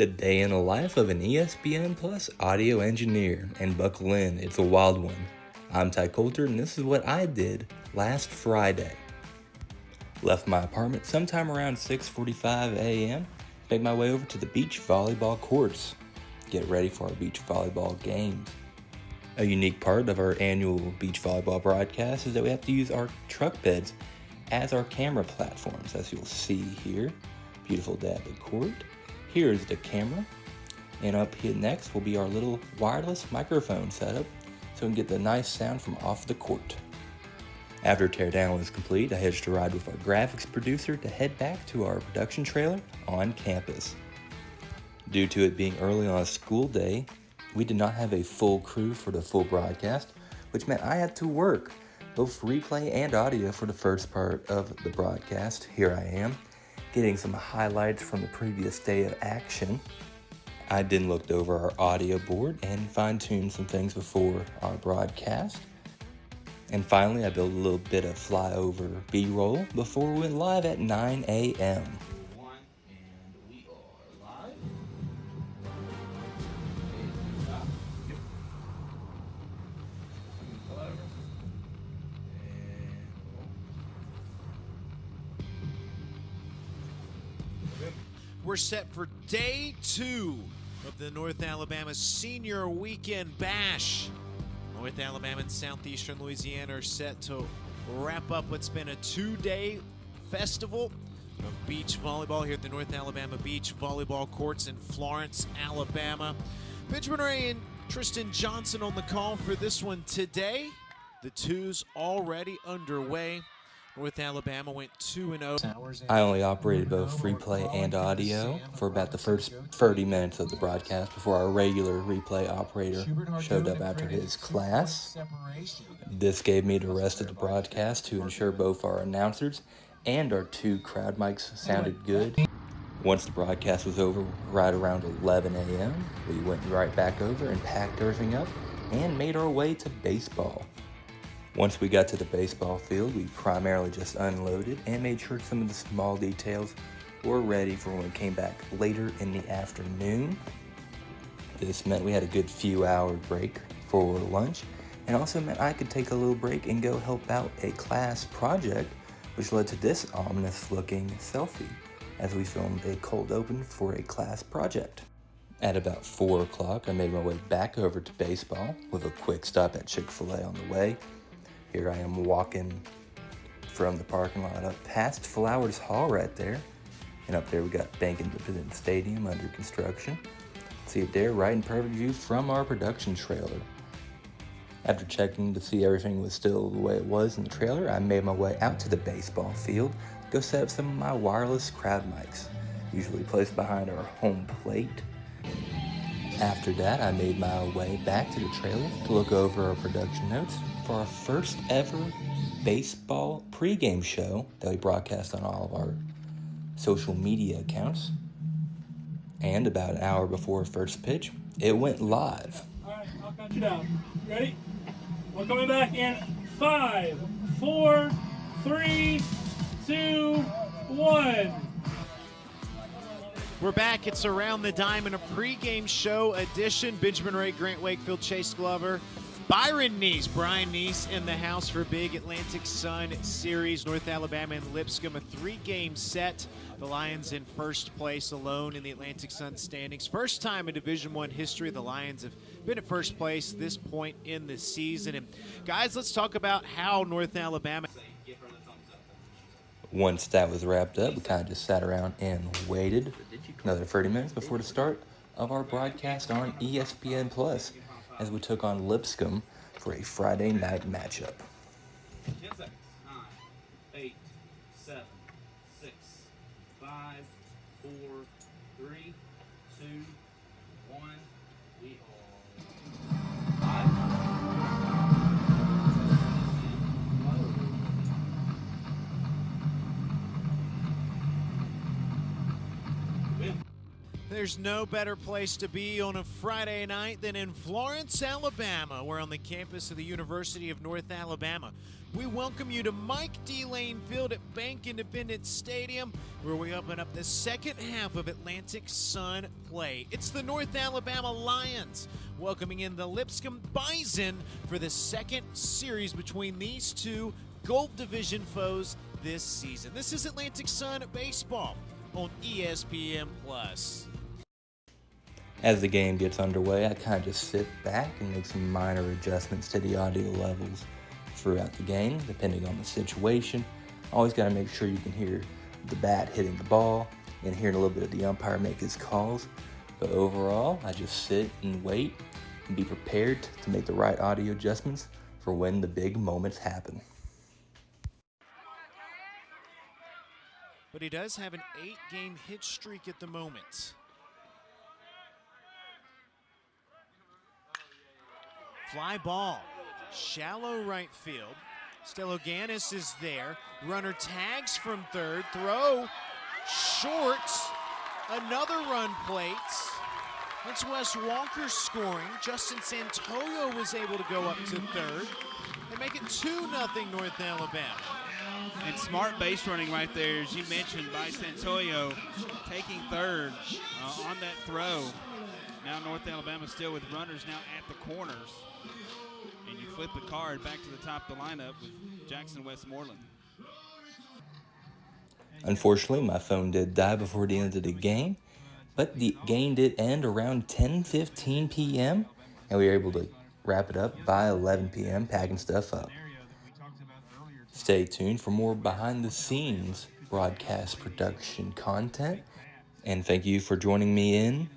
The day in the life of an ESPN Plus audio engineer, and buckle in, it's a wild one. I'm Ty Coulter, and this is what I did last Friday. Left my apartment sometime around 6:45 a.m., made my way over to the beach volleyball courts, get ready for our beach volleyball games. A unique part of our annual beach volleyball broadcast is that we have to use our truck beds as our camera platforms, as you'll see here. Beautiful day at the court. Here's the camera, and up here next will be our little wireless microphone setup so we can get the nice sound from off the court. After teardown was complete, I hitched a ride with our graphics producer to head back to our production trailer on campus. Due to it being early on a school day, we did not have a full crew for the full broadcast, which meant I had to work both replay and audio for the first part of the broadcast. Here I am, getting some highlights from the previous day of action. I then looked over our audio board and fine-tuned some things before our broadcast. And finally, I built a little bit of flyover B-roll before we went live at 9 a.m. We're set for day 2 of the North Alabama Senior Weekend Bash. North Alabama and Southeastern Louisiana are set to wrap up what's been a 2-day festival of beach volleyball here at the North Alabama Beach Volleyball Courts in Florence, Alabama. Benjamin Ray and Tristan Johnson on the call for this one today. The two's already underway. North Alabama went 2-0. I only operated both replay and audio for about the first 30 minutes of the broadcast before our regular replay operator showed up after his class. This gave me the rest of the broadcast to ensure both our announcers and our 2 crowd mics sounded good. Once the broadcast was over, right around 11 a.m., we went right back over and packed everything up and made our way to baseball. Once we got to the baseball field, we primarily just unloaded and made sure some of the small details were ready for when we came back later in the afternoon. This meant we had a good few hour break for lunch, and also meant I could take a little break and go help out a class project, which led to this ominous looking selfie as we filmed a cold open for a class project. At about 4 o'clock, I made my way back over to baseball with a quick stop at Chick-fil-A on the way. Here I am walking from the parking lot up past Flowers Hall right there. And up there we got Bank Independent Stadium under construction. See it there, right in perfect view from our production trailer. After checking to see everything was still the way it was in the trailer, I made my way out to the baseball field to go set up some of my wireless crowd mics, usually placed behind our home plate. After that, I made my way back to the trailer to look over our production notes for our first ever baseball pregame show that we broadcast on all of our social media accounts. And about an hour before first pitch, it went live. All right, I'll count you down. Ready? We're coming back in 5, 4, 3, 2, 1. We're back. It's Around the Diamond, a pregame show edition. Benjamin Ray, Grant Wakefield, Chase Glover, Byron Neese, Brian Neese in the house for big Atlantic Sun Series. North Alabama and Lipscomb, a 3-game set. The Lions in first place alone in the Atlantic Sun standings. First time in Division I history the Lions have been at first place this point in the season. And guys, let's talk about how North Alabama... Once that was wrapped up, we kind of just sat around and waited another 30 minutes before the start of our broadcast on ESPN Plus as we took on Lipscomb for a Friday night matchup. 10 seconds. 9, 8, 7, 6, 5, 4, 3, 2, 1. We are live. There's no better place to be on a Friday night than in Florence, Alabama. We're on the campus of the University of North Alabama. We welcome you to Mike D. Lane Field at Bank Independence Stadium, where we open up the second half of Atlantic Sun play. It's the North Alabama Lions welcoming in the Lipscomb Bison for the second series between these two Gold Division foes this season. This is Atlantic Sun Baseball on ESPN+. As the game gets underway, I kind of just sit back and make some minor adjustments to the audio levels throughout the game, depending on the situation. Always got to make sure you can hear the bat hitting the ball and hearing a little bit of the umpire make his calls. But overall, I just sit and wait and be prepared to make the right audio adjustments for when the big moments happen. But he does have an 8-game hit streak at the moment. Fly ball, shallow right field. Steloganis is there. Runner tags from third. Throw short. Another run plate. That's Wes Walker scoring. Justin Santoyo was able to go up to third. They make it 2-0 North Alabama. And smart base running right there, as you mentioned, by Santoyo, taking third on that throw. Now North Alabama still with runners now at the corners. And you flip the card back to the top of the lineup with Jackson Westmoreland. Unfortunately, my phone did die before the end of the game, but the game did end around 10:15 p.m., and we were able to wrap it up by 11 p.m., packing stuff up. Stay tuned for more behind-the-scenes broadcast production content, and thank you for joining me in